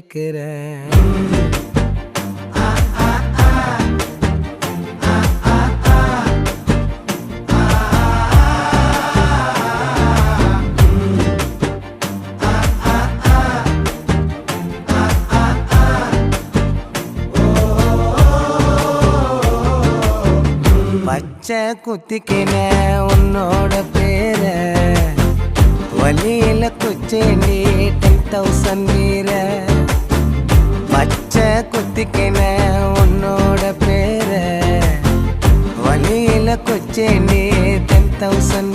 கேக்குறேன். பச்சை குத்திக்கின உன்னோட பேர வலியில குச்சேண்டி 10,000 வீர. பச்சை குத்திக்கின உன்னோட பேர வலியில குச்சேண்டி 10,000